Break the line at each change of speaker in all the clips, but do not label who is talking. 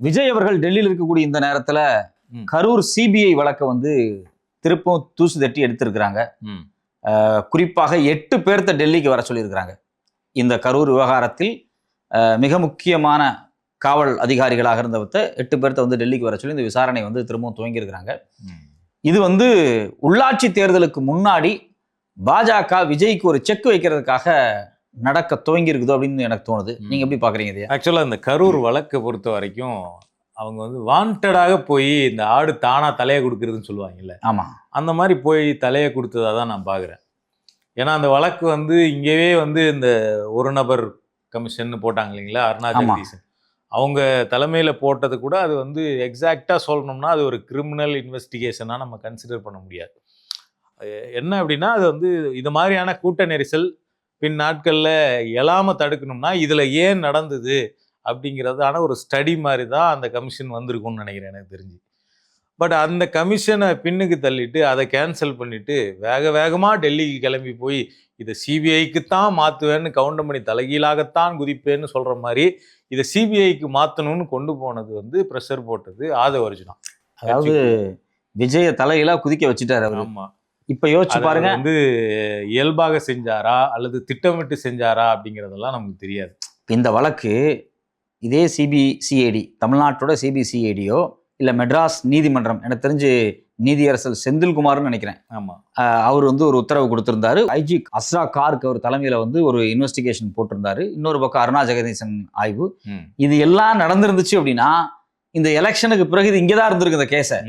விஜய் அவர்கள் டெல்லியில் இருக்கக்கூடிய இந்த நேரத்துல கரூர் சிபிஐ வழக்கை வந்து திருப்பவும் தூசு தட்டி எடுத்திருக்கிறாங்க. குறிப்பாக 8 பேர்த்த டெல்லிக்கு வர சொல்லியிருக்கிறாங்க. இந்த கரூர் விவகாரத்தில் மிக முக்கியமான காவல் அதிகாரிகளாக இருந்தவத்த 8 பேர்த்த வந்து டெல்லிக்கு வர சொல்லி இந்த விசாரணை வந்து திரும்பவும் துவங்கியிருக்கிறாங்க. இது வந்து உள்ளாட்சி தேர்தலுக்கு முன்னாடி பாஜக விஜய்க்கு ஒரு செக் வைக்கிறதுக்காக நடக்க துவங்கி இருக்குதோ அப்படின்னு எனக்கு தோணுது. நீங்க எப்படி பாக்குறீங்க இது?
ஆக்சுவலா இந்த கரூர் வழக்கை பொறுத்த வரைக்கும் அவங்க வந்து வாண்டடாக போய் இந்த ஆடு தானா தலையை கொடுக்கறதுன்னு சொல்லுவாங்கல்ல,
ஆமா,
அந்த மாதிரி போய் தலையை கொடுத்ததா தான் நான் பாக்குறேன். ஏன்னா அந்த வழக்கு வந்து இங்கேயே வந்து இந்த ஒரு நபர் கமிஷன் போட்டாங்க இல்லைங்களா, அருணா ஜெகதீசன் அவங்க தலைமையில போட்டது கூட அது வந்து எக்ஸாக்டா சொல்லணும்னா அது ஒரு கிரிமினல் இன்வெஸ்டிகேஷனா நம்ம கன்சிடர் பண்ண முடியாது. என்ன அப்படின்னா அது வந்து இது மாதிரியான கூட்ட நெரிசல் பின் நாட்கள்ல எழாம தடுக்கணும்னா இதுல ஏன் நடந்தது அப்படிங்கிறதான ஒரு ஸ்டடி மாதிரி தான் அந்த கமிஷன் வந்திருக்கும்னு நினைக்கிறேன் எனக்கு தெரிஞ்சு. பட் அந்த கமிஷனை பின்னுக்கு தள்ளிட்டு அதை கேன்சல் பண்ணிட்டு வேகமாக டெல்லிக்கு கிளம்பி போய் இதை சிபிஐக்குத்தான் மாற்றுவேன்னு கவுண்டமணி தலைகீழாகத்தான் குதிப்பேன்னு சொல்ற மாதிரி இதை சிபிஐக்கு மாற்றணும்னு கொண்டு போனது வந்து ப்ரெஷர் போட்டது ஆதவ அர்ஜுனா.
அதாவது விஜய தலைகீழா குதிக்க வச்சுட்டாரு அவர்.
ஆமா,
இப்ப யோசிச்சு பாருங்க,
வந்து இயல்பாக செஞ்சாரா அல்லது திட்டமிட்டு செஞ்சாரா அப்படிங்கிறதெல்லாம் நமக்கு தெரியாது.
இந்த வழக்கு இதே சிபிசிஐடி தமிழ்நாட்டோட சிபிசிஐடியோ இல்ல மெட்ராஸ் நீதிமன்றம், எனக்கு தெரிஞ்சு நீதியரசர் செந்தில்குமார்னு நினைக்கிறேன்,
ஆமா,
அவர் வந்து ஒரு உத்தரவு கொடுத்திருந்தாரு. ஐஜி அஸ்ரா கார்க் அவர் தலைமையில வந்து ஒரு இன்வெஸ்டிகேஷன் போட்டிருந்தாரு. இன்னொரு பக்கம் அருணா ஜெகதீசன் ஆய்வு. இது எல்லாம் நடந்திருந்துச்சு அப்படின்னா இந்த எலெக்ஷனுக்கு பிறகு இது இங்கதான் இருந்திருக்கு.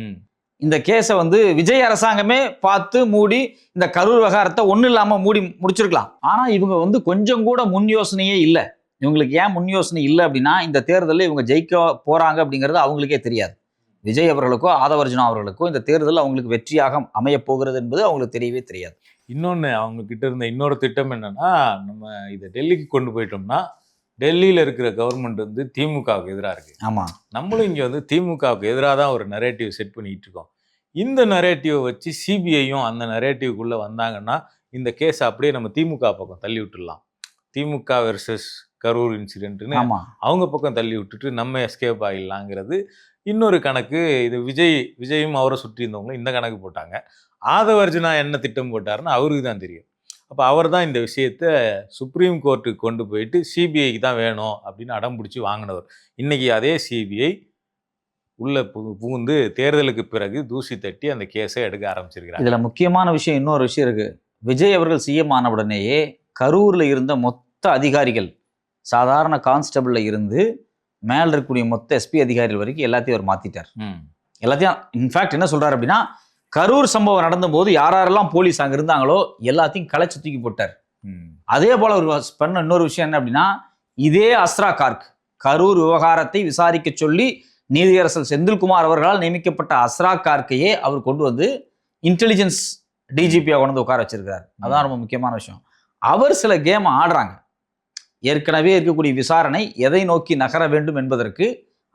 இந்த கேஸை வந்து விஜய் அரசாங்கமே பார்த்து மூடி இந்த கரூர் விவகாரத்தை ஒன்றும் இல்லாமல் மூடி முடிச்சிருக்கலாம். ஆனால் இவங்க வந்து கொஞ்சம் கூட முன் யோசனையே இல்லை. இவங்களுக்கு ஏன் முன் யோசனை இல்லை அப்படின்னா இந்த தேர்தலில் இவங்க ஜெயிக்க போறாங்க அப்படிங்கிறது அவங்களுக்கே தெரியாது. விஜய் அவர்களுக்கோ ஆதவர்ஜுனா அவர்களுக்கோ இந்த தேர்தல் அவங்களுக்கு வெற்றியாக அமைய போகிறது என்பது அவங்களுக்கு தெரியவே தெரியாது.
இன்னொன்று அவங்க கிட்ட இருந்த இன்னொரு திட்டம் என்னன்னா, நம்ம இதை டெல்லிக்கு கொண்டு போயிட்டோம்னா டெல்லியில் இருக்கிற கவர்மெண்ட் வந்து திமுகவுக்கு எதிராக இருக்கு.
ஆமாம்,
நம்மளும் இங்கே வந்து திமுகவுக்கு எதிராக தான் ஒரு நரேட்டிவ் செட் பண்ணிட்டு இருக்கோம். இந்த நரேட்டிவை வச்சு சிபிஐயும் அந்த நரேட்டிவ்க்குள்ளே வந்தாங்கன்னா இந்த கேஸை அப்படியே நம்ம திமுக பக்கம் தள்ளி விட்டுடலாம். திமுக வெர்சஸ் கரூர் இன்சிடென்ட்னு அவங்க பக்கம் தள்ளி விட்டுட்டு நம்ம எஸ்கேப் ஆகிடலாங்கிறது இன்னொரு கணக்கு. இது விஜயும் அவரை சுற்றி இருந்தவங்களும் இந்த கணக்கு போட்டாங்க. ஆதவ அர்ஜுனா என்ன திட்டம் போட்டாருன்னு அவருக்கு தான் தெரியும். அப்போ அவர் தான் இந்த விஷயத்த சுப்ரீம் கோர்ட்டுக்கு கொண்டு போயிட்டு சிபிஐக்கு தான் வேணும் அப்படின்னு அடம் பிடிச்சி வாங்கினவர். இன்னைக்கு அதே சிபிஐ உள்ள புகுந்து தேர்தலுக்கு பிறகு தூசி தட்டி அந்த கேஸை எடுக்க ஆரம்பிச்சிருக்கிறாங்க.
இதுல முக்கியமான விஷயம், இன்னொரு விஷயம் இருக்கு. விஜய் அவர்கள் சிஎம் ஆன உடனேயே கரூர்ல இருந்த மொத்த அதிகாரிகள், சாதாரண கான்ஸ்டபிள்ல இருந்து மேல இருக்கக்கூடிய மொத்த எஸ்பி அதிகாரிகள் வரைக்கும் எல்லாத்தையும் அவர் மாத்திட்டார். எல்லாத்தையும் இன்ஃபேக்ட் என்ன சொல்றாரு அப்படின்னா, கரூர் சம்பவம் நடந்த போது யாரெல்லாம் போலீஸ் அங்க இருந்தாங்களோ எல்லாத்தையும் களைச்சு தூக்கி போட்டார். அதே போல ஒரு பண்ண இன்னொரு விஷயம் என்ன அப்படின்னா, இதே அஸ்ரா கார்க் கரூர் விவகாரத்தை விசாரிக்க சொல்லி நீதியரசர் செந்தில்குமார் அவர்களால் நியமிக்கப்பட்ட அஸ்ரா கார்க்கையே அவர் கொண்டு வந்து இன்டெலிஜென்ஸ் டிஜிபியா கொண்டு வந்து உட்கார வச்சிருக்கிறார். அதான் ரொம்ப முக்கியமான விஷயம். அவர் சில கேம் ஆடுறாங்க. ஏற்கனவே இருக்கக்கூடிய விசாரணை எதை நோக்கி நகர வேண்டும் என்பதற்கு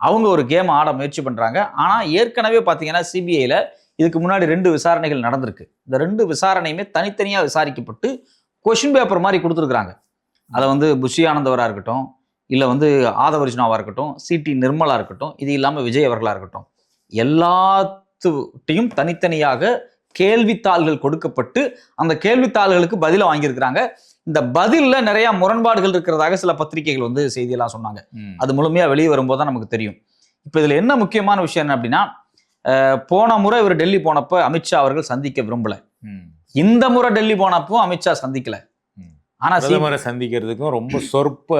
அவங்க ஒரு கேம் ஆட முயற்சி பண்றாங்க. ஆனா ஏற்கனவே பாத்தீங்கன்னா சிபிஐல இதுக்கு முன்னாடி 2 விசாரணைகள் நடந்திருக்கு. இந்த 2 விசாரணையுமே தனித்தனியா விசாரிக்கப்பட்டு கொஸ்டின் பேப்பர் மாதிரி கொடுத்துருக்குறாங்க. அதை வந்து புஷி ஆனந்தவரா இருக்கட்டும், இல்லை வந்து ஆதவ அர்ஜுனாவாக இருக்கட்டும், சிடி நிர்மலா இருக்கட்டும், இது இல்லாமல் விஜய் அவர்களாக இருக்கட்டும், எல்லாத்தையும் தனித்தனியாக கேள்வித்தாள்கள் கொடுக்கப்பட்டு அந்த கேள்வித்தாள்களுக்கு பதிலை வாங்கியிருக்கிறாங்க. இந்த பதிலில் நிறைய முரண்பாடுகள் இருக்கிறதாக சில பத்திரிகைகள் வந்து செய்தியெல்லாம் சொன்னாங்க. அது முழுமையாக வெளியே வரும்போது தான் நமக்கு தெரியும். இப்போ இதில் என்ன முக்கியமான விஷயம் என்ன அப்படின்னா, போன முறை இவர் டெல்லி போனப்போ அமித்ஷா அவர்கள் சந்திக்க விரும்பல. இந்த முறை டெல்லி போனப்போ அமித்ஷா சந்திக்கல.
ஆனால் சந்திக்கிறதுக்கும் ரொம்ப சொற்ப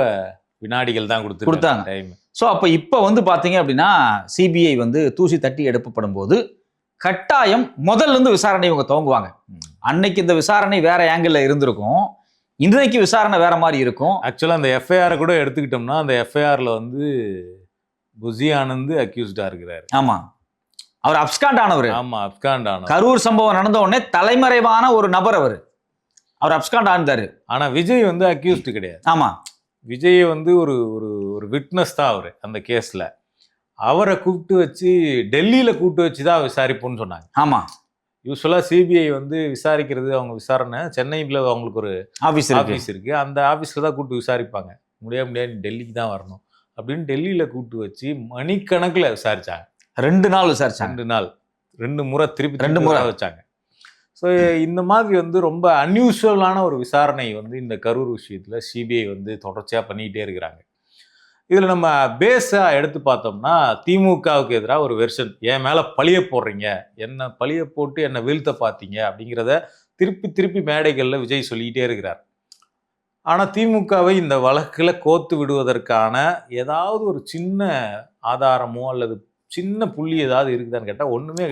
வினாடிகள் தான் கொடுத்தாங்க.
ஸோ அப்போ இப்போ வந்து பார்த்தீங்க அப்படின்னா சிபிஐ வந்து தூசி தட்டி எடுக்கப்படும் போது கட்டாயம் முதல்ல இருந்து விசாரணை இவங்க துவங்குவாங்க. அன்னைக்கு இந்த விசாரணை வேற ஆங்கிள் இருந்திருக்கும், இன்றைக்கு விசாரணை வேற மாதிரி இருக்கும்.
ஆக்சுவலா அந்த எஃப்ஐஆர் கூட எடுத்துக்கிட்டோம்னா அந்த எஃப்ஐஆர்ல வந்து புஷி ஆனந்த் அக்யூஸ்டா இருக்கிறாரு.
ஆமா, அவர் அப்ஸ்காண்ட் ஆனவர்.
ஆமா, அப்ஸ்காண்ட் ஆனவர்.
கரூர் சம்பவம் நடந்த உடனே தலைமறைவான ஒரு நபர் அவர் அப்ஸ்காண்ட் ஆனாரு.
ஆனா விஜய் வந்து அக்யூஸ்டு கிடையாது.
ஆமா,
விஜய் வந்து ஒரு ஒரு விட்னஸ் தான் அவர் அந்த கேஸ்ல. அவரை கூப்பிட்டு வச்சு டெல்லியில கூப்பிட்டு வச்சு தான் விசாரிப்போம்னு சொன்னாங்க.
ஆமா,
யூஸ்வலா சிபிஐ வந்து விசாரிக்கிறது அவங்க விசாரணை சென்னையில் அவங்களுக்கு ஒரு ஆஃபீஸ் இருக்கு. அந்த ஆஃபீஸில் தான் கூப்பிட்டு விசாரிப்பாங்க. முடியாது டெல்லிக்கு தான் வரணும் அப்படின்னு டெல்லியில கூப்பிட்டு வச்சு மணிக்கணக்கில் விசாரிச்சாங்க.
2 நாள் விசாரிச்சாங்க.
2 நாள் 2 முறை திருப்பி
2 முறை
வச்சாங்க. ஸோ இந்த மாதிரி வந்து ரொம்ப அன்யூஷுவலான ஒரு விசாரணை வந்து இந்த கரூர் விஷயத்துல சிபிஐ வந்து தொடர்ச்சியா பண்ணிக்கிட்டே இருக்கிறாங்க. இதுல நம்ம பேஸா எடுத்து பார்த்தோம்னா திமுகவுக்கு எதிராக ஒரு வெர்ஷன், என் மேல பழிய போடுறீங்க, என்ன பழிய போட்டு என்ன வீழ்த்த பார்த்தீங்க அப்படிங்கிறத திருப்பி திருப்பி மேடைகள்ல விஜய் சொல்லிக்கிட்டே இருக்கிறார். ஆனா திமுகவை இந்த வழக்குல கோத்து விடுவதற்கான ஏதாவது ஒரு சின்ன ஆதாரமோ அல்லது சின்ன புள்ளி ஏதாவது இருக்குதான்னு கேட்டா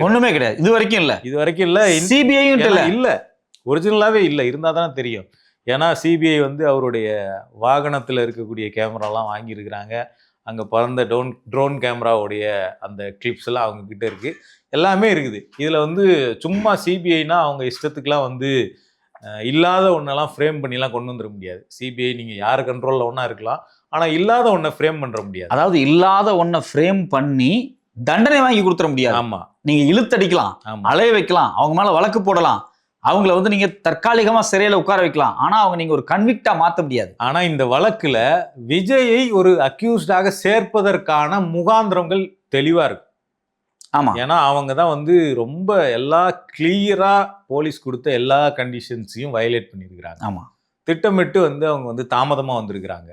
ஒண்ணுமே
கிடையாது. இது வரைக்கும் இல்ல.
சிபிஐயும் இல்ல, ஒரிஜினலாவே இல்ல. இருந்தா தானே தெரியும். ஏன்னா சிபிஐ வந்து அவருடைய வாகனத்துல இருக்கக்கூடிய கேமராலாம் வாங்கியிருக்கிறாங்க. அங்க பறந்த ட்ரோன் கேமராவுடைய அந்த கிளிப்ஸ் எல்லாம் அவங்க கிட்ட இருக்கு, எல்லாமே இருக்குது. இதுல வந்து சும்மா சிபிஐனா அவங்க இஷ்டத்துக்குலாம் வந்து இல்லாத ஒன்னெல்லாம் ஃப்ரேம் பண்ணிலாம் கொண்டு வந்துட முடியாது. சிபிஐ நீங்க யார் கண்ட்ரோல்ல ஒன்னா இருக்கலாம், ஆனா இல்லாத ஒன்றை ஃப்ரேம் பண்ண முடியாது.
அதாவது இல்லாத ஒன்றை ஃப்ரேம் பண்ணி தண்டனை வாங்கி கொடுத்துட முடியாது.
ஆமா,
நீங்க இழுத்தடிக்கலாம், அலைய வைக்கலாம், அவங்க மேல வழக்கு போடலாம், அவங்கள வந்து நீங்க தற்காலிகமா சிறையில உட்கார வைக்கலாம். ஆனா அவங்க நீங்க ஒரு கன்விக்டா மாத்த முடியாது.
ஆனா இந்த வழக்குல விஜயை ஒரு அக்யூஸ்டாக சேர்ப்பதற்கான முகாந்திரங்கள் தெளிவா இருக்கு.
ஆமா,
ஏன்னா அவங்க தான் வந்து ரொம்ப எல்லா கிளியரா போலீஸ் கொடுத்த எல்லா கண்டிஷன்ஸையும் வயலேட் பண்ணியிருக்கிறாங்க.
ஆமா,
திட்டமிட்டு வந்து அவங்க வந்து தாமதமா வந்திருக்கிறாங்க.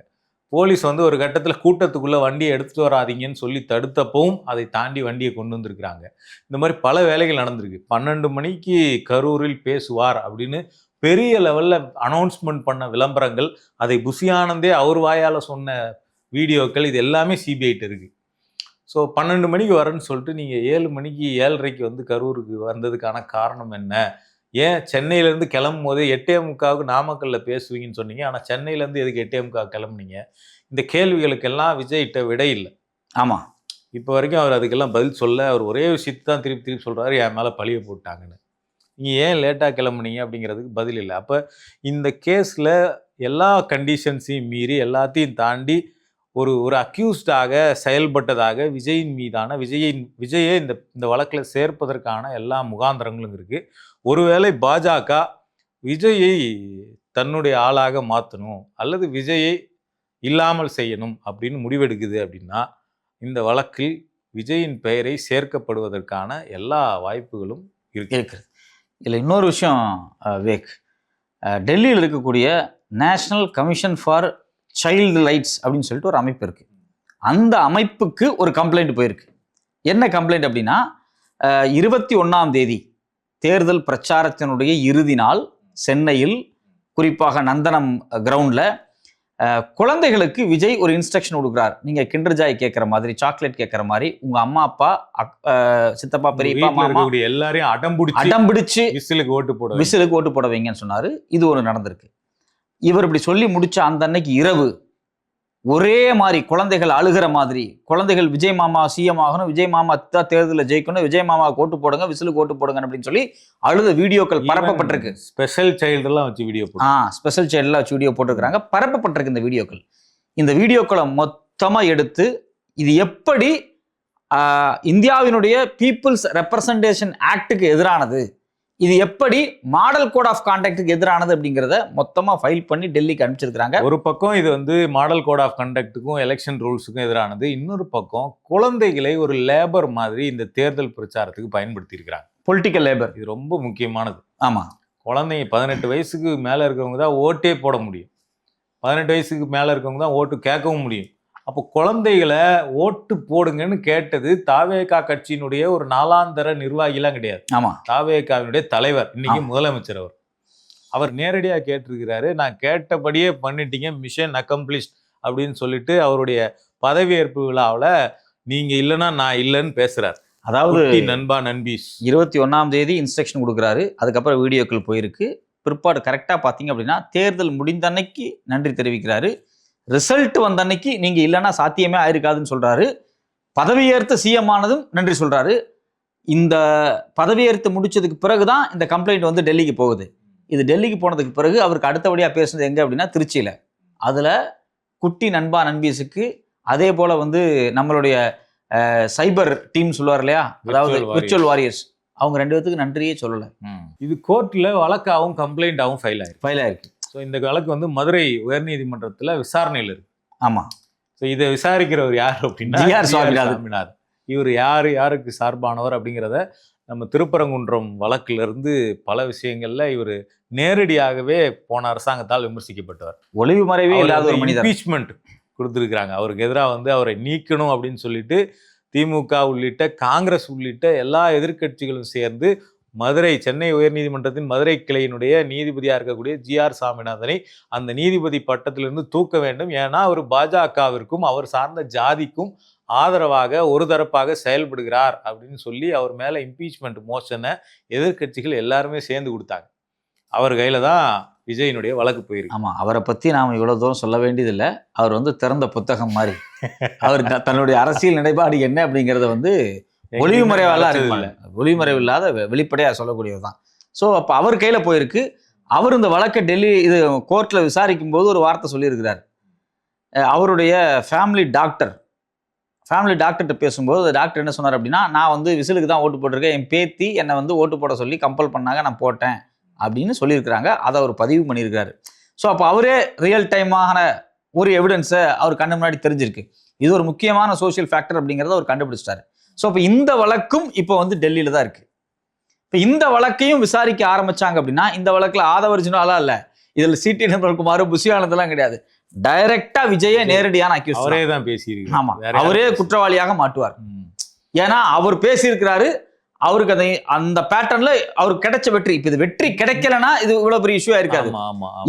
போலீஸ் வந்து ஒரு கட்டத்துல கூட்டத்துக்குள்ள வண்டியை எடுத்துட்டு வராதீங்கன்னு சொல்லி தடுத்தப்பவும் அதை தாண்டி வண்டியை கொண்டு வந்திருக்கிறாங்க. இந்த மாதிரி பல வேலைகள் நடந்திருக்கு. 12 மணிக்கு கரூரில் பேசுவார் அப்படின்னு பெரிய லெவல்ல அனௌன்ஸ்மெண்ட் பண்ண விளம்பரங்கள், அதை புஷி ஆனந்தே அவர் வாயால சொன்ன வீடியோக்கள், இது எல்லாமே சிபிஐட்ட இருக்கு. ஸோ 12 மணிக்கு வரேன்னு சொல்லிட்டு நீங்கள் 7 மணிக்கு 7:30க்கு வந்து கரூருக்கு வந்ததுக்கான காரணம் என்ன? ஏன் சென்னையிலேருந்து கிளம்பும் போதே 8:45க்கு நாமக்கல்ல பேசுவீங்கன்னு சொன்னீங்க, ஆனால் சென்னையிலேருந்து எதுக்கு 8:45 கிளம்புனீங்க? இந்த கேள்விகளுக்கெல்லாம் விஜய்கிட்ட விடை இல்லை.
ஆமாம்,
இப்போ வரைக்கும் அவர் அதுக்கெல்லாம் பதில் சொல்ல. அவர் ஒரே விஷயத்தை தான் திருப்பி திருப்பி சொல்கிறாரு, என் மேலே பழிய போட்டாங்கன்னு. நீங்கள் ஏன் லேட்டாக கிளம்புனீங்க அப்படிங்கிறதுக்கு பதில் இல்லை. அப்போ இந்த கேஸில் எல்லா கண்டிஷன்ஸையும் மீறி எல்லாத்தையும் தாண்டி ஒரு அக்யூஸ்டாக செயல்பட்டதாக விஜயின் மீதான விஜயை இந்த வழக்கில் சேர்ப்பதற்கான எல்லா முகாந்திரங்களும் இருக்கு. ஒருவேளை பாஜக விஜயை தன்னுடைய ஆளாக மாற்றணும் அல்லது விஜயை இல்லாமல் செய்யணும் அப்படின்னு முடிவெடுக்குது அப்படின்னா இந்த வழக்கில் விஜயின் பெயரை சேர்க்கப்படுவதற்கான எல்லா வாய்ப்புகளும்
இருக்குது. இதில் இன்னொரு விஷயம் விவேக், டெல்லியில் இருக்கக்கூடிய national commission for child rights அப்படின்னு சொல்லிட்டு ஒரு அமைப்பு இருக்கு. அந்த அமைப்புக்கு ஒரு கம்ப்ளைண்ட் போயிருக்கு. என்ன கம்ப்ளைண்ட் அப்படின்னா, 21ஆம் தேதி தேர்தல் பிரச்சாரத்தினுடைய இறுதி நாள் சென்னையில், குறிப்பாக நந்தனம் கிரவுண்ட்ல குழந்தைகளுக்கு விஜய் ஒரு இன்ஸ்ட்ரக்ஷன் கொடுக்குறார். நீங்க கிண்டர் ஜாய் கேட்கற மாதிரி, சாக்லேட் கேட்கற மாதிரி உங்க அம்மா அப்பா சித்தப்பா பெரியப்பா மாமா
எல்லாரையும்
அடம்பிடிச்சு விசிலுக்கு ஓட்டு போட வைங்கன்னு சொன்னாரு. இது ஒரு நடந்திருக்கு. இவர் இப்படி சொல்லி முடிச்ச அந்த அன்னைக்கு இரவு ஒரே மாதிரி குழந்தைகள் அழுகிற மாதிரி, குழந்தைகள் விஜய் மாமா சிஎம் ஆகணும், விஜய் மாமா தான் தேர்தலில் ஜெயிக்கணும், விஜய் மாமா ஓட்டு போடுங்க, விசிலுக்கு ஓட்டு போடுங்க அப்படின்னு சொல்லி அழுத வீடியோக்கள் பரப்பப்பட்டிருக்கு.
ஸ்பெஷல் சைல்டெல்லாம் வச்சு வீடியோ
ஸ்பெஷல் சைல்டெல்லாம் வச்சு வீடியோ போட்டிருக்கிறாங்க, பரப்பப்பட்டிருக்கு இந்த வீடியோக்கள். இந்த வீடியோக்களை மொத்தமா எடுத்து இது எப்படி இந்தியாவினுடைய பீப்புள்ஸ் ரெப்ரசன்டேஷன் ஆக்டுக்கு எதிரானது, இது எப்படி மாடல் கோட் ஆஃப் கான்டக்டுக்கு எதிரானது அப்படிங்கிறத மொத்தமா ஃபைல் பண்ணி டெல்லிக்கு அனுப்பிச்சிருக்காங்க.
ஒரு பக்கம் இது வந்து மாடல் கோட் ஆஃப் கண்டக்டுக்கும் எலெக்ஷன் ரூல்ஸுக்கும் எதிரானது. இன்னொரு பக்கம் குழந்தைகளை ஒரு லேபர் மாதிரி இந்த தேர்தல் பிரச்சாரத்துக்கு பயன்படுத்தி இருக்கிறாங்க.
பொலிட்டிக்கல் லேபர்,
இது ரொம்ப முக்கியமானது.
ஆமா,
குழந்தைங்க 18 வயசுக்கு மேல இருக்கவங்க தான் ஓட்டே போட முடியும், 18 வயசுக்கு மேல இருக்கவங்க தான் ஓட்டு கேட்கவும் முடியும். அப்போ குழந்தைகளை ஓட்டு போடுங்கன்னு கேட்டது தாவேகா கட்சியினுடைய ஒரு நாளாந்தர நிர்வாகிலாம் கிடையாது.
ஆமா,
தாவேகாவினுடைய தலைவர், இன்னைக்கு முதலமைச்சர். அவர் நேரடியாக கேட்டிருக்கிறாரு, நான் கேட்டபடியே பண்ணிட்டீங்க, மிஷன் அக்கம்ப்ளிஷ்ட் அப்படின்னு சொல்லிட்டு அவருடைய பதவியேற்பு விழாவில் நீங்க இல்லைன்னா நான் இல்லைன்னு பேசுறாரு. அதாவது நண்பா நண்பீஸ்
21ஆம் தேதி இன்ஸ்ட்ரக்ஷன் கொடுக்குறாரு. அதுக்கப்புறம் வீடியோக்கள் போயிருக்கு. பிற்பாடு கரெக்டாக பார்த்தீங்க அப்படின்னா தேர்தல் முடிந்த அன்னைக்கு நன்றி தெரிவிக்கிறாரு. ரிசல்ட் வந்த அன்னைக்கு நீங்க இல்லைன்னா சாத்தியமே ஆயிருக்காதுன்னு சொல்றாரு. பதவியேற்று சிஎம் ஆனதும் நன்றி சொல்றாரு. இந்த பதவியேற்று முடிச்சதுக்கு பிறகுதான் இந்த கம்ப்ளைண்ட் வந்து டெல்லிக்கு போகுது. இது டெல்லிக்கு போனதுக்கு பிறகு அவருக்கு அடுத்தபடியா பேசுனது எங்க அப்படின்னா திருச்சியில. அதுல குட்டி நண்பா நண்பீஸுக்கு அதே போல வந்து நம்மளுடைய சைபர் டீம் சொல்லுவார் இல்லையா, அதாவது விர்ச்சுவல் வாரியர்ஸ், அவங்க 2 பேத்துக்கு நன்றியே சொல்லலை.
இது கோர்ட்ல வழக்காகவும் கம்ப்ளைண்டாகவும் ஃபைல் ஆயிருக்கு.
ஸோ
இந்த வழக்கு வந்து மதுரை உயர்நீதிமன்றத்தில் விசாரணையில் இருக்கு.
ஆமாம்,
ஸோ இதை விசாரிக்கிறவர் யார் அப்படின்னா
ஜி.ஆர். சுவாமிநாதன்.
சுவாமிநாதன். இவர் யாருக்கு சார்பானவர் அப்படிங்கிறத நம்ம திருப்பரங்குன்றம் வழக்குல இருந்து பல விஷயங்கள்ல இவர் நேரடியாகவே போன அரசாங்கத்தால் விமர்சிக்கப்பட்டவர்.
ஒளிவு மறைவே இல்லாத ஒரு மனிதர்.
இம்பீச்மெண்ட் கொடுத்துருக்காங்க. அவருக்கு எதிராக வந்து அவரை நீக்கணும் அப்படின்னு சொல்லிட்டு திமுக உள்ளிட்ட காங்கிரஸ் உள்ளிட்ட எல்லா எதிர்க்கட்சிகளும் சேர்ந்து சென்னை உயர்நீதிமன்றத்தின் மதுரை கிளையினுடைய நீதிபதியாக இருக்கக்கூடிய ஜி.ஆர். சாமிநாதனை அந்த நீதிபதி பட்டத்திலிருந்து தூக்க வேண்டும். ஏன்னா அவர் பாஜகவிற்கும் அவர் சார்ந்த ஜாதிக்கும் ஆதரவாக ஒரு தரப்பாக செயல்படுகிறார் அப்படின்னு சொல்லி அவர் மேல இம்பீச்மெண்ட் மோஷனை எதிர்க்கட்சிகள் எல்லாருமே சேர்ந்து கொடுத்தாங்க. அவர் கையில தான் விஜயினுடைய வழக்கு போயிருக்கு.
ஆமா, அவரை பத்தி நாம இவ்வளவு தூரம் சொல்ல வேண்டியதில்லை. அவர் வந்து திறந்த புத்தகம் மாதிரி. அவர் தன்னுடைய அரசியல் நிலைப்பாடு என்ன அப்படிங்கறத வந்து ஒளிவு மறைவெல்லாம் இருக்குல்ல, ஒளிவு மறைவு இல்லாத வெளிப்படையா சொல்லக்கூடியதுதான். ஸோ அப்ப அவர் கையில போயிருக்கு. அவர் இந்த வழக்கை டெல்லி இது கோர்ட்ல விசாரிக்கும் போது ஒரு வார்த்தை சொல்லியிருக்கிறார். அவருடைய ஃபேமிலி டாக்டர்கிட்ட பேசும்போது டாக்டர் என்ன சொன்னார் அப்படின்னா, நான் வந்து விசிலுக்கு தான் ஓட்டு போட்டிருக்கேன், என் பேத்தி என்னை வந்து ஓட்டு போட சொல்லி கம்பல் பண்ணாங்க, நான் போட்டேன் அப்படின்னு சொல்லியிருக்கிறாங்க. அதை அவர் பதிவு பண்ணியிருக்காரு. ஸோ அப்போ அவரே ரியல் டைமான ஒரு எவிடன்ஸை அவர் கண்ணு முன்னாடி தெரிஞ்சிருக்கு. இது ஒரு முக்கியமான சோஷியல் ஃபேக்டர் அப்படிங்கிறத அவர் கண்டுபிடிச்சிட்டாரு. ஸோ அப்போ இந்த வழக்கும் இப்போ வந்து டெல்லியில தான் இருக்கு. இப்போ இந்த வழக்கையும் விசாரிக்க ஆரம்பிச்சாங்க அப்படின்னா, இந்த வழக்குல ஆதவர்ஜுனாலாம் இல்லை, இதில் சிடி நிர்மல்குமார், புஷி ஆனந்தெல்லாம் கிடையாது. டைரக்டா விஜய நேரடியான அக்யூஸ்
அவரே தான் பேசியிருக்காரு.
ஆமா, அவரே குற்றவாளியாக மாட்டுவார். ஏன்னா அவர் பேசியிருக்கிறாரு. அவருக்கு அந்த பேட்டர்ன்ல அவருக்கு கிடைச்ச வெற்றி. இப்ப இது வெற்றி கிடைக்கலன்னா இது இவ்வளவு பெரிய இஷ்யூ ஆயிருக்காது.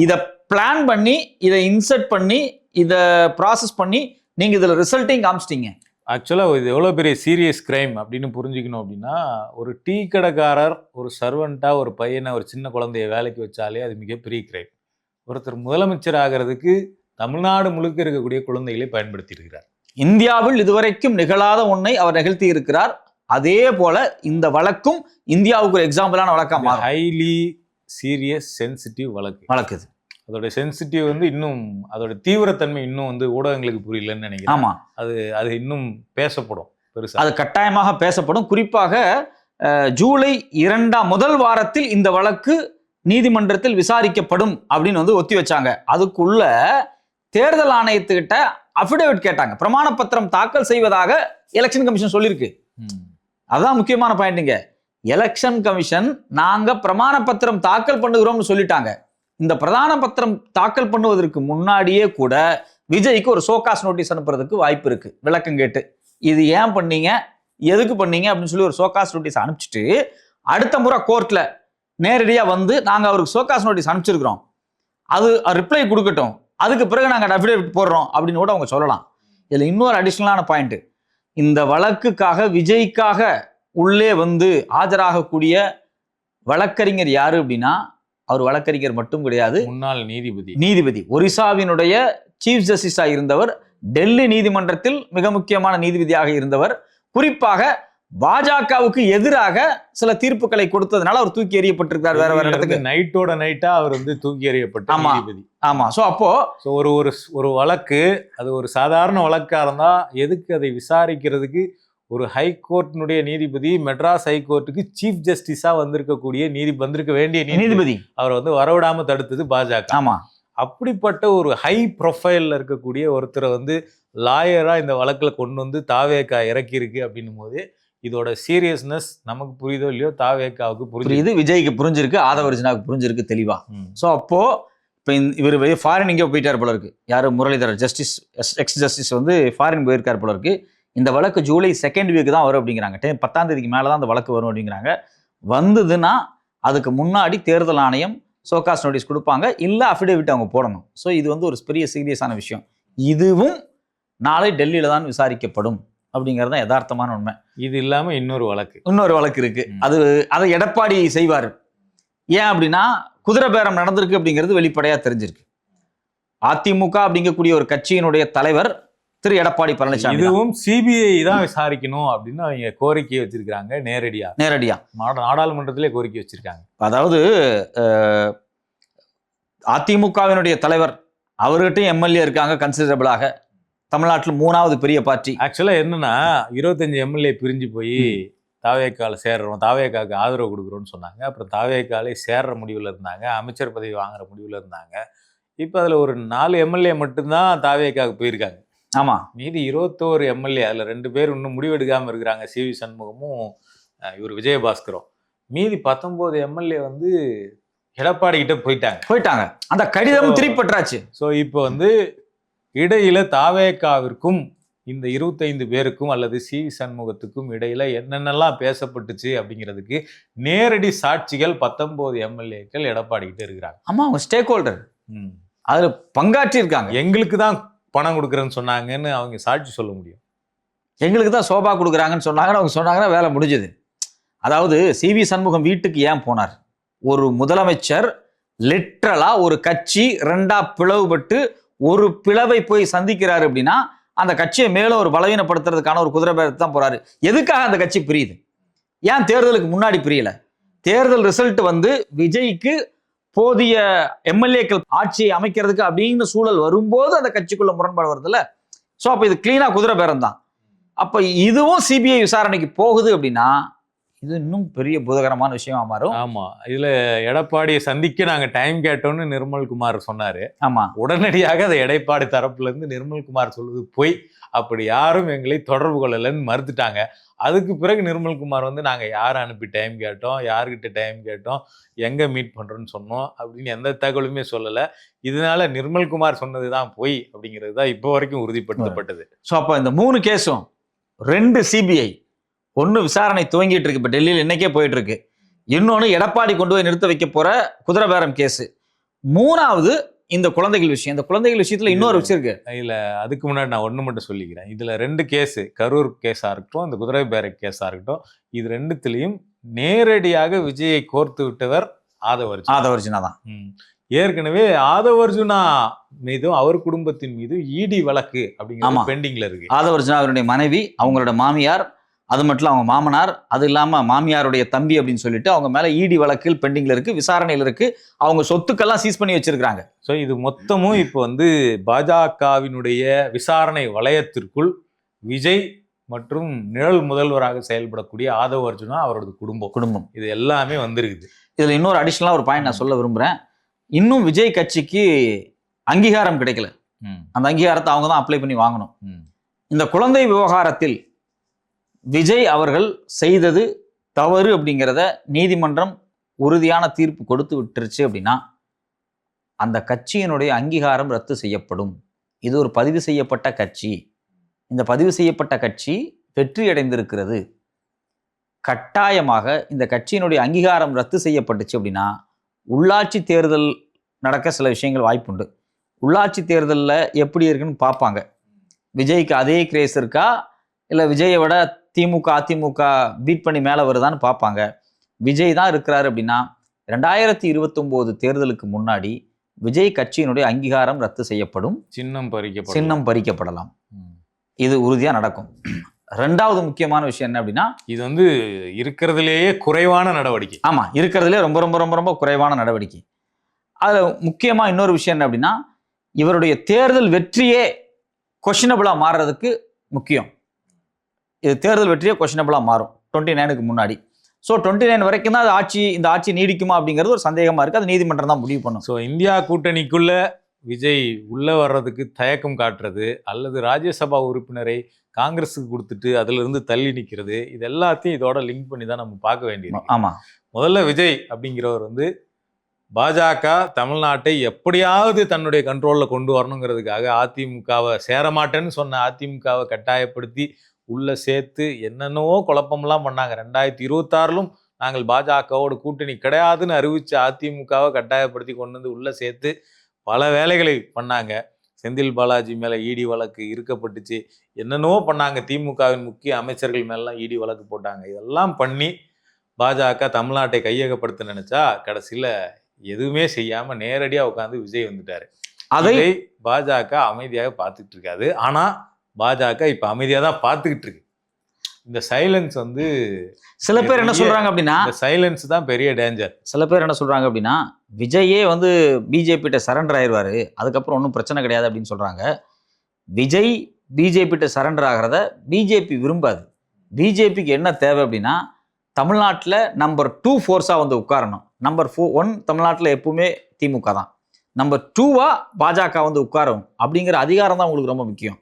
இத பிளான் பண்ணி, இதை இன்சர்ட் பண்ணி, இத ப்ராசஸ் பண்ணி நீங்க இதுல ரிசல்ட்டையும் காமிச்சிட்டீங்க.
ஆக்சுவலா இது எவ்வளவு பெரிய சீரியஸ் கிரைம் அப்படின்னு புரிஞ்சுக்கணும் அப்படின்னா, ஒரு டீ கடைக்காரர் ஒரு சர்வெண்டா ஒரு பையனை, ஒரு சின்ன குழந்தைய வேலைக்கு வச்சாலே அது மிகப்பெரிய கிரைம். ஒருத்தர் முதலமைச்சர் ஆகிறதுக்கு தமிழ்நாடு முழுக்க இருக்கக்கூடிய குழந்தைகளை பயன்படுத்தி இருக்கிறார்.
இந்தியாவில் இதுவரைக்கும் நிகழாத ஒன்றை அவர் நிகழ்த்தி இருக்கிறார். அதே போல இந்த வழக்கும் இந்தியாவுக்கு ஒரு எக்ஸாம்பிளான வழக்கா மாறும்.
ஹைலி சீரியஸ் சென்சிட்டிவ் வழக்கு இது. அதோட சென்சிட்டிவ் வந்து இன்னும் அதோட தீவிரத்தன்மை இன்னும் வந்து ஊடகங்களுக்கு புரியலன்னு நினைக்கிறேன்.
ஆமா,
அது இன்னும் பேசப்படும் பெருசா.
அது கட்டாயமாக பேசப்படும். குறிப்பாக ஜூலை 2 முதல் வாரத்தில் இந்த வழக்கு நீதிமன்றத்தில் விசாரிக்கப்படும் அப்படின்னு வந்து ஒத்தி வச்சாங்க. அதுக்குள்ள தேர்தல் ஆணையத்துக்கிட்ட அபிடேவிட் கேட்டாங்க. பிரமாண பத்திரம் தாக்கல் செய்வதாக எலெக்ஷன் கமிஷன் சொல்லியிருக்கு. அதான் முக்கியமான பாயிண்ட்ங்க. எலெக்ஷன் கமிஷன் நாங்க பிரமாண பத்திரம் தாக்கல் பண்ணுகிறோம்னு சொல்லிட்டாங்க. இந்த பிரதான பத்திரம் தாக்கல் பண்ணுவதற்கு முன்னாடியே கூட விஜய்க்கு ஒரு சோகாஸ் நோட்டீஸ் அனுப்புறதுக்கு வாய்ப்பு இருக்கு. விளக்கம் கேட்டு இது ஏன் பண்ணீங்க, எதுக்கு பண்ணீங்க அப்படின்னு சொல்லி ஒரு சோகாஸ் நோட்டீஸ் அனுப்பிச்சிட்டு அடுத்த முறை கோர்ட்ல நேரடியா வந்து நாங்க அவருக்கு சோகாஸ் நோட்டீஸ் அனுப்பிச்சிருக்கிறோம், அது ரிப்ளை கொடுக்கட்டும், அதுக்கு பிறகு நாங்க அஃபிடேவிட் போடுறோம் அப்படின்னு கூட அவங்க சொல்லலாம். இதுல இன்னொரு அடிஷனலான பாயிண்ட், இந்த வழக்குக்காக விஜய்க்காக உள்ளே வந்து ஆஜராகக்கூடிய வழக்கறிஞர் யாரு அப்படின்னா, அவர் வழக்கறிஞர் மட்டும் கிடையாது,
முன்னாள்
நீதிபதி ஒரிசாவினுடைய சீஃப் ஜஸ்டிஸா இருந்தவர், டெல்லி நீதிமன்றத்தில் மிக முக்கியமான நீதிபதியாக இருந்தவர், குறிப்பாக பாஜகவுக்கு எதிராக சில தீர்ப்புகளை கொடுத்ததுனால அவர் தூக்கி எறியப்பட்டிருக்கார் வேற வேற இடத்துக்கு.
நைட்டோட நைட்டா அவர் வந்து தூக்கி எறியப்பட்ட நீதிபதி.
ஆமா. சோ அப்போ
ஒரு வழக்கு, அது ஒரு சாதாரண வழக்கா இருந்தா எதுக்கு அதை விசாரிக்கிறதுக்கு ஒரு ஹைகோர்ட்டினுடைய நீதிபதி மெட்ராஸ் ஹைகோர்ட்டுக்கு சீஃப் ஜஸ்டிஸா வந்திருக்க வேண்டிய நீதிபதி அவரை வந்து வரவிடாம தடுத்தது பாஜக.
ஆமா.
அப்படிப்பட்ட ஒரு ஹை ப்ரொஃபைல்ல இருக்கக்கூடிய ஒருத்தரை வந்து லாயரா இந்த வழக்குல கொண்டு வந்து தாவேகா இறக்கி இருக்கு அப்படின்னும் போது இதோட சீரியஸ்னஸ் நமக்கு புரியுதோ இல்லையோ தாவேகாவுக்கு புரியுது,
விஜய்க்கு புரிஞ்சிருக்கு, ஆதவர்ஜுனாவுக்கு புரிஞ்சிருக்கு தெளிவா. ஸோ அப்போ இப்போ இவர் ஃபாரின் எங்கேயோ போயிட்டார் போல இருக்கு. யாரு முரளிதரன் ஜஸ்டிஸ், எக்ஸ் ஜஸ்டிஸ் வந்து ஃபாரின் போயிருக்கார் போல இருக்கு. இந்த வழக்கு ஜூலை 2nd வீக் தான் வரும் அப்படிங்கிறாங்க. 10ஆம் தேதிக்கு மேலே தான் அந்த வழக்கு வரும் அப்படிங்கிறாங்க. வந்ததுன்னா அதுக்கு முன்னாடி தேர்தல் ஆணையம் சோகாஸ் நோட்டீஸ் கொடுப்பாங்க, இல்லை அஃபிடேவிட் அவங்க போடணும். ஸோ இது வந்து ஒரு பெரிய சீரியஸான விஷயம். இதுவும் நாளை டெல்லியில தான் விசாரிக்கப்படும் அப்படிங்கிறது தான் யதார்த்தமான உண்மை.
இது இல்லாம இன்னொரு
வழக்கு இருக்கு. அதை எடப்பாடி செய்வார். ஏன் அப்படின்னா குதிரை பேரம் நடந்திருக்கு அப்படிங்கிறது வெளிப்படையா தெரிஞ்சிருக்கு. அதிமுக அப்படிங்கக்கூடிய ஒரு கட்சியினுடைய தலைவர் திரு எடப்பாடி பழனிசாமி,
இதுவும் சிபிஐ தான் விசாரிக்கணும் அப்படின்னு அவங்க கோரிக்கை வச்சிருக்காங்க. நேரடியா நாடாளுமன்றத்திலே கோரிக்கை வச்சிருக்காங்க.
அதாவது அதிமுகவினுடைய தலைவர், அவர்கிட்டையும் எம்எல்ஏ இருக்காங்க கன்சிடரபிளாக. தமிழ்நாட்டில் 3வது பெரிய பார்ட்டி.
ஆக்சுவலா என்னன்னா 25 எம்எல்ஏ பிரிஞ்சு போய் தாவேக்கால சேர்றோம், தாவேக்காவுக்கு ஆதரவு கொடுக்குறோம்னு சொன்னாங்க. அப்புறம் தாவேக்காலே சேர்ற முடிவில் இருந்தாங்க, அமைச்சர் பதவி வாங்குற முடிவில் இருந்தாங்க. இப்போ அதில் ஒரு 4 எம்எல்ஏ மட்டும்தான் தாவேக்காவுக்கு போயிருக்காங்க.
ஆமா,
மீதி 21 எம்எல்ஏ, அதுல 2 பேர் இன்னும் முடிவெடுக்காம இருக்கிறாங்க, சிவி சண்முகமும் இவர் விஜயபாஸ்கரும். மீதி 19 எம்எல்ஏ வந்து எடப்பாடி கிட்ட போயிட்டாங்க.
அந்த கடிதமும் திருப்பி பெற்றாச்சு.
ஸோ இப்போ வந்து இடையில தாவேகாவிற்கும் இந்த 25 பேருக்கும் அல்லது சி சண்முகத்துக்கும் இடையில என்னென்னலாம் பேசப்பட்டுச்சு அப்படிங்கிறதுக்கு நேரடி சாட்சிகள் 19 எம்எல்ஏக்கள் எடப்பாடி கிட்ட இருக்கிறாங்க.
ஆமா, அவங்க ஸ்டேக் ஹோல்டர் அதுல பங்காற்றி இருக்காங்க.
எங்களுக்கு தான் பணம் கொடுக்குறேன்னு சொன்னாங்கன்னு அவங்க சாட்சி சொல்ல முடியும்.
எங்களுக்கு தான் சோபா கொடுக்குறாங்கன்னு சொன்னாங்கன்னு அவங்க சொன்னாங்கன்னா வேலை முடிஞ்சது. அதாவது சிவி சண்முகம் வீட்டுக்கு ஏன் போனார்? ஒரு முதலமைச்சர் லிட்ரலா ஒரு கட்சி 2ஆ பிளவுபட்டு ஒரு பிளவை போய் சந்திக்கிறாரு அப்படின்னா அந்த கட்சியை மேலும் ஒரு பலவீனப்படுத்துறதுக்கான ஒரு குதிரை பேரத்தை தான் போறாரு. எதுக்காக அந்த கட்சி பிரியுது? ஏன் தேர்தலுக்கு முன்னாடி பிரியல? தேர்தல் ரிசல்ட் வந்து விஜய்க்கு போதிய எம்எல்ஏக்கள் ஆட்சியை அமைக்கிறதுக்கு அப்படின்னு சூழல் வரும்போது அந்த கட்சிக்குள்ள முரண்பாடு வருதுல்ல. ஸோ அப்போ இது கிளீனா குதிரை பேரம் தான். அப்போ இதுவும் சிபிஐ விசாரணைக்கு போகுது அப்படின்னா இது இன்னும் பெரிய பூதகரமான விஷயமா மாறும்.
ஆமா, இதுல எடப்பாடியை சந்திக்க நாங்க டைம் கேட்டோம்னு நிர்மல்குமார் சொன்னாரு.
ஆமா,
உடனடியாக அதை எடப்பாடி தரப்புல இருந்து நிர்மல்குமார் சொல்லுது போய், அப்படி யாரும் எங்களை தொடர்பு கொள்ளலன்னு மறுத்துட்டாங்க. அதுக்கு பிறகு நிர்மல்குமார் வந்து நாங்க யாரை அனுப்பி டைம் கேட்டோம், யாருக்கிட்ட டைம் கேட்டோம், எங்க மீட் பண்றோம்னு சொன்னோம் அப்படின்னு எந்த தகவலுமே சொல்லல. இதனால நிர்மல்குமார் சொன்னதுதான் போய் அப்படிங்கிறது தான் இப்போ வரைக்கும் உறுதிப்படுத்தப்பட்டது.
ஸோ அப்போ இந்த 3 கேஸும் 2 சிபிஐ, ஒன்று விசாரணை துவங்கிட்டு இருக்கு, இப்போ டெல்லியில் இன்னைக்கே போயிட்டு இருக்கு. இன்னொன்று எடப்பாடி கொண்டு போய் நிறுத்த வைக்க போற குதிரை பேரம் கேஸ். 3வது இந்த குழந்தைகள் விஷயம். இந்த குழந்தைகள் விஷயத்துல இன்னொரு விஷயம் இருக்கு.
இல்ல, அதுக்கு முன்னாடி நான் ஒண்ணு மட்டும் சொல்லிக்கிறேன். இதுல 2 கேஸ், கரூர் கேஸா இருக்கட்டும், இந்த குதிரை பேர கேஸா இருக்கட்டும், இது 2த்துலயும் நேரடியாக விஜயை கோர்த்து விட்டவர்
ஆதவர்ஜுனா தான்.
ஏற்கனவே ஆதவர்ஜுனா மீதும் அவர் குடும்பத்தின் மீது இடி வழக்கு அப்படிங்கிற பெண்டிங்ல இருக்கு.
ஆதவர்ஜுனா அவருடைய மனைவி, அவங்களோட மாமியார், அது மட்டும் அவங்க மாமனார், அது இல்லாம மாமியாருடைய தம்பி அப்படின்னு சொல்லிட்டு அவங்க மேல இடி வழக்கில் பெண்டிங்ல இருக்கு, விசாரணையில் இருக்கு. அவங்க சொத்துக்கெல்லாம் சீஸ் பண்ணி வச்சிருக்காங்க.
ஸோ இது மொத்தமும் இப்போ வந்து பாஜகவினுடைய விசாரணை வளையத்திற்குள் விஜய் மற்றும் நிழல் முதல்வராக செயல்படக்கூடிய ஆதவ் அர்ஜுனா அவரது குடும்பம் இது எல்லாமே வந்திருக்குது.
இதுல இன்னொரு அடிஷனலா ஒரு பாயிண்ட் நான் சொல்ல விரும்புறேன். இன்னும் விஜய் கட்சிக்கு அங்கீகாரம் கிடைக்கல. அந்த அங்கீகாரத்தை அவங்க தான் அப்ளை பண்ணி வாங்கணும். இந்த குழந்தை விவகாரத்தில் விஜய் அவர்கள் செய்தது தவறு அப்படிங்கிறத நீதிமன்றம் உறுதியான தீர்ப்பு கொடுத்து விட்டுருச்சு அப்படின்னா அந்த கட்சியினுடைய அங்கீகாரம் ரத்து செய்யப்படும். இது ஒரு பதிவு செய்யப்பட்ட கட்சி. இந்த பதிவு செய்யப்பட்ட கட்சி வெற்றி அடைந்திருக்கிறது. கட்டாயமாக இந்த கட்சியினுடைய அங்கீகாரம் ரத்து செய்யப்பட்டுச்சு அப்படின்னா உள்ளாட்சி தேர்தல் நடக்க சில விஷயங்கள் வாய்ப்புண்டு. உள்ளாட்சி தேர்தலில் எப்படி இருக்குன்னு பார்ப்பாங்க. விஜய்க்கு அதே கிரேஸ் இருக்கா, இல்லை விஜயை விட திமுக அதிமுக பீட் பண்ணி மேலே வருதான்னு பார்ப்பாங்க. விஜய் தான் இருக்கிறாரு அப்படின்னா 2029 தேர்தலுக்கு முன்னாடி விஜய் கட்சியினுடைய அங்கீகாரம் ரத்து செய்யப்படும், சின்னம் பறிக்கப்படலாம். இது உறுதியா நடக்கும். 2வது முக்கியமான விஷயம் என்ன அப்படின்னா,
இது வந்து இருக்கிறதுலேயே குறைவான நடவடிக்கை.
ஆமா, இருக்கிறதுலே ரொம்ப ரொம்ப ரொம்ப ரொம்ப குறைவான நடவடிக்கை. அதுல முக்கியமா இன்னொரு விஷயம் என்ன அப்படின்னா, இவருடைய தேர்தல் வெற்றியே கொஸ்டினபிளா மாறுறதுக்கு முக்கியம். இது தேர்தல் வெற்றியே கொஸ்டினபிளா மாறும் 29க்கு முன்னாடி. ஸோ 29 வரைக்கும் தான் இந்த ஆட்சி நீடிக்குமா அப்படிங்கிறது ஒரு சந்தேகமா இருக்கு. அது நீதிமன்றம் தான் முடிவு பண்ணும்.
ஸோ இந்தியா கூட்டணிக்குள்ள விஜய் உள்ள வர்றதுக்கு தயக்கம் காட்டுறது அல்லது ராஜ்யசபா உறுப்பினரை காங்கிரஸுக்கு கொடுத்துட்டு அதுல இருந்து தள்ளி நிற்கிறது, இது எல்லாத்தையும் இதோட லிங்க் பண்ணி தான் நம்ம பார்க்க வேண்டியது.
ஆமா,
முதல்ல விஜய் அப்படிங்கிறவர் வந்து பாஜக தமிழ்நாட்டை எப்படியாவது தன்னுடைய கண்ட்ரோல்ல கொண்டு வரணுங்கிறதுக்காக அதிமுகவை சேரமாட்டேன்னு சொன்ன அதிமுகவை கட்டாயப்படுத்தி உள்ள சேர்த்து என்னென்னவோ குழப்பம்லாம் பண்ணாங்க. 2026லும் நாங்கள் பாஜகவோட கூட்டணி கிடையாதுன்னு அறிவிச்ச அதிமுகவை கட்டாயப்படுத்தி கொண்டு வந்து உள்ள சேர்த்து பல வேலைகளை பண்ணாங்க. செந்தில் பாலாஜி மேலே இடி வழக்கு இருக்கப்பட்டுச்சு, என்னென்னவோ பண்ணாங்க. திமுகவின் முக்கிய அமைச்சர்கள் மேலாம் இடி வழக்கு போட்டாங்க. இதெல்லாம் பண்ணி பாஜக தமிழ்நாட்டை கையகப்படுத்த நினைச்சா கடைசியில் எதுவுமே செய்யாம நேரடியா உட்காந்து விஜய் வந்துட்டாரு. அதை பாஜக அமைதியாக பார்த்துக்கிட்டு இருக்காது. ஆனா பாஜக இப்ப அமைதியா தான் பார்த்துக்கிட்டு இருக்கு. இந்த சைலன்ஸ் வந்து
சில பேர் என்ன சொல்றாங்க அப்படின்னா,
சைலன்ஸ் தான் பெரிய டேஞ்சர்.
சில பேர் என்ன சொல்றாங்க அப்படின்னா, விஜயே வந்து பிஜேபிட்ட சரண்டர் ஆயிடுவாரு, அதுக்கப்புறம் ஒன்றும் பிரச்சனை கிடையாது அப்படின்னு சொல்றாங்க. விஜய் பிஜேபிட்ட சரண்டர் ஆகிறத பிஜேபி விரும்பாது. பிஜேபிக்கு என்ன தேவை அப்படின்னா, தமிழ்நாட்டில் நம்பர் 2 ஃபோர்ஸாக வந்து உட்காரணும். நம்பர் 1 தமிழ்நாட்டில் எப்பவுமே திமுக தான். நம்பர் 2வா பாஜக வந்து உட்காரும் அப்படிங்கிற அதிகாரம் தான் உங்களுக்கு ரொம்ப முக்கியம்.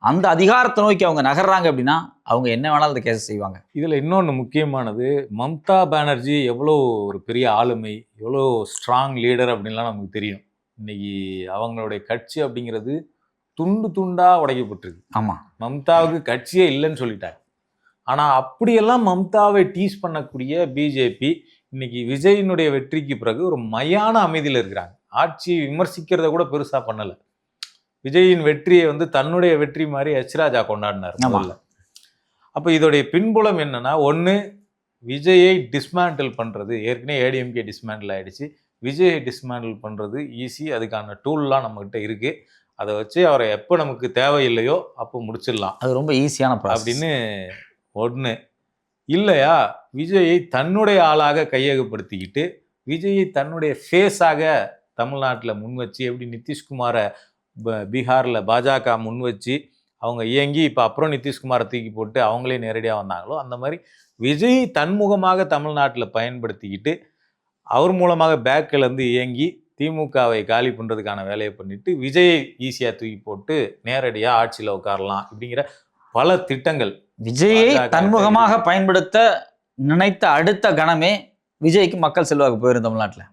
அந்த அதிகாரத்தை நோக்கி அவங்க நகர்றாங்க அப்படின்னா அவங்க என்ன வேணாலும் அந்த கேஸை செய்வாங்க.
இதில் இன்னொன்று முக்கியமானது, மம்தா பானர்ஜி எவ்வளோ ஒரு பெரிய ஆளுமை, எவ்வளோ ஸ்ட்ராங் லீடர் அப்படின்லாம் நமக்கு தெரியும். இன்னைக்கு அவங்களுடைய கட்சி அப்படிங்கிறது துண்டு துண்டா உடைக்கப்பட்டிருக்கு.
ஆமாம்,
மம்தாவுக்கு கட்சியே இல்லைன்னு சொல்லிட்டாங்க. ஆனால் அப்படியெல்லாம் மம்தாவை டீஸ் பண்ணக்கூடிய பிஜேபி இன்னைக்கு விஜயினுடைய வெற்றிக்கு பிறகு ஒரு மையான அமைதியில் இருக்கிறாங்க. ஆட்சியை விமர்சிக்கிறத கூட பெருசா பண்ணல. விஜயின் வெற்றியை வந்து தன்னுடைய வெற்றி மாதிரி ராஜா கொண்டாடினார் முதல்ல. அப்ப இதோடைய பின்புலம் என்னன்னா, ஒண்ணு விஜயை டிஸ்மேண்டில் பண்றது. ஏற்கனவே ஏடிஎம்கே டிஸ்மேண்டில் ஆயிடுச்சு. விஜயை டிஸ்மேண்டில் பண்றது ஈஸி. அதுக்கான டூல்லாம் நம்ம கிட்ட இருக்கு. அதை வச்சு அவரை எப்போ நமக்கு தேவையில்லையோ அப்போ முடிச்சிடலாம்.
அது ரொம்ப ஈஸியான
அப்படின்னு ஒண்ணு. இல்லையா, விஜயை தன்னுடைய ஆளாக கையகப்படுத்திக்கிட்டு விஜயை தன்னுடைய ஃபேஸாக தமிழ்நாட்டில் முன் வச்சு, எப்படி நிதிஷ்குமாரை பீகாரில் பாஜக முன் வச்சு அவங்க இயங்கி இப்போ அப்புறம் நிதிஷ்குமாரை தூக்கி போட்டு அவங்களே நேரடியாக வந்தாங்களோ, அந்த மாதிரி விஜய் தன்முகமாக தமிழ்நாட்டில் பயன்படுத்திக்கிட்டு அவர் மூலமாக பேக்கிலேருந்து இயங்கி திமுகவை காலி பண்ணுறதுக்கான வேலையை பண்ணிட்டு விஜயை ஈஸியாக தூக்கி போட்டு நேரடியாக ஆட்சியில் உட்காரலாம் அப்படிங்கிற பல திட்டங்கள்.
விஜயை தன்முகமாக பயன்படுத்த நினைத்த அடுத்த கணமே விஜய்க்கு மக்கள் செல்வாக்கு போயிடும் தமிழ்நாட்டில்.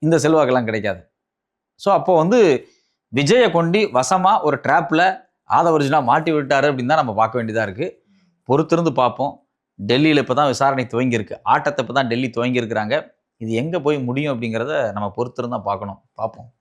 இந்த செல்வாக்கெல்லாம் கிடைக்காது. ஸோ அப்போ வந்து விஜயை கொண்டு வசமாக ஒரு ட்ராப்பில் ஆதவர்ஜுனாக மாட்டி விட்டாரு அப்படின்னு தான் நம்ம பார்க்க வேண்டியதாக இருக்குது. பொறுத்திருந்து பார்ப்போம். டெல்லியில் இப்போ தான் விசாரணை துவங்கியிருக்கு. ஆட்டத்தை இப்போ தான் டெல்லி துவங்கியிருக்கிறாங்க. இது எங்கே போய் முடியும் அப்படிங்கிறத நம்ம பொறுத்திருந்து தான் பார்க்கணும். பார்ப்போம்.